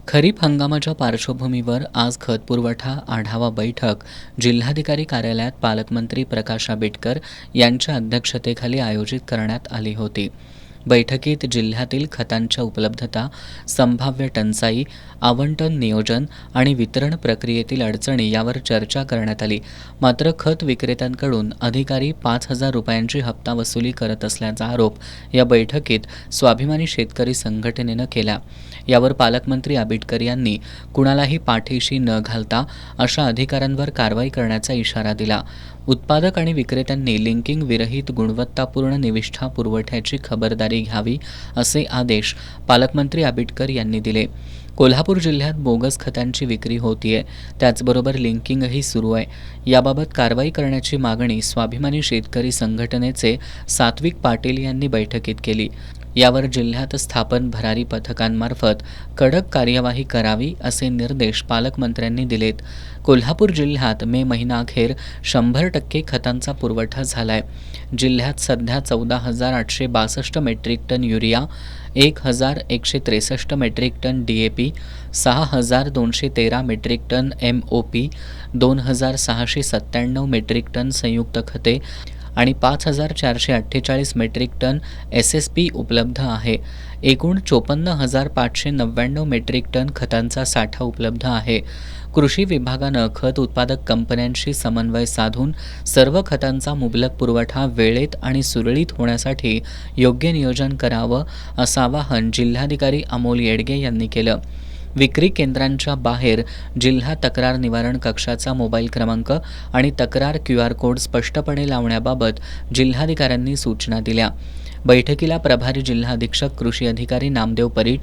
खरीप हंगामाच्या पार्श्वभूमीवर आज खत पुरवठा आढावा बैठक जिल्हाधिकारी कार्यालयात पालकमंत्री प्रकाश आंबेडकर यांच्या अध्यक्षतेखाली आयोजित करण्यात आली होती. बैठकीत जिल्ह्यातील खतांच्या उपलब्धता, संभाव्य टंचाई, आवंटन नियोजन आणि वितरण प्रक्रियेतील अडचणी यावर चर्चा करण्यात आली. मात्र खत विक्रेत्यांकडून अधिकारी 5,000 रुपयांची हप्ता वसुली करत असल्याचा आरोप या बैठकीत स्वाभिमानी शेतकरी संघटनेनं केला. यावर पालकमंत्री आंबेडकर यांनी कुणालाही पाठीशी न घालता अशा अधिकाऱ्यांवर कारवाई करण्याचा इशारा दिला. उत्पादक आणि विक्रेत्यांनी लिंकिंग विरहित गुणवत्तापूर्ण निविष्ठा पुरवठ्याची खबरदारी घ्यावी असे आदेश पालकमंत्री आंबेडकर यांनी दिले. कोल्हापूर जिल्ह्यात बोगस खतांची विक्री होतीये, त्याचबरोबर लिंकिंगही सुरू आहे. याबाबत कारवाई करण्याची मागणी स्वाभिमानी शेतकरी संघटनेचे सात्विक पाटील यांनी बैठकीत केली. यावर जिल्ह्यात स्थापन भरारी पथकांमार्फत कडक कार्यवाही करावी असे निर्देश पालकमंत्र्यांनी दिलेत. कोल्हापूर जिल्ह्यात मे महिनाअखेर 100% खतांचा पुरवठा झालाय. जिल्ह्यात सध्या 14,862 metric ton urea, 1,163 metric ton DAP, 6,213 metric ton MOP, 2,697 metric ton संयुक्त खते आणि 5,448 मेट्रिक टन SSP उपलब्ध आहे. एकूण 54,599 मेट्रिक टन खतांचा साठा उपलब्ध आहे. कृषी विभागानं खत उत्पादक कंपन्यांशी समन्वय साधून सर्व खतांचा मुबलक पुरवठा वेळेत आणि सुरळीत होण्यासाठी योग्य नियोजन करावं असं आवाहन जिल्हाधिकारी अमोल येडगे यांनी केलं. विक्री केंद्रांच्या बाहेर जिल्हा तक्रार निवारण कक्षाचा मोबाईल क्रमांक आणि तक्रार QR कोड स्पष्टपणे लावण्याबाबत जिल्हाधिकाऱ्यांनी सूचना दिल्या. बैठकीला प्रभारी जिल्हा अधीक्षक कृषी अधिकारी नामदेव परीट,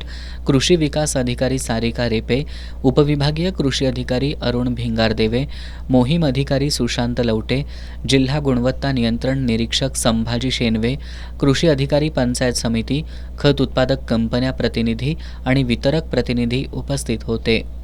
कृषी विकास अधिकारी सारिका रेपे, उपविभागीय कृषी अधिकारी अरुण भिंगारदेवे, मोहीम अधिकारी सुशांत लवटे, जिल्हा गुणवत्ता नियंत्रण निरीक्षक संभाजी शेनवे, कृषी अधिकारी पंचायत समिती, खत उत्पादक कंपन्या प्रतिनिधी आणि वितरक प्रतिनिधी उपस्थित होते.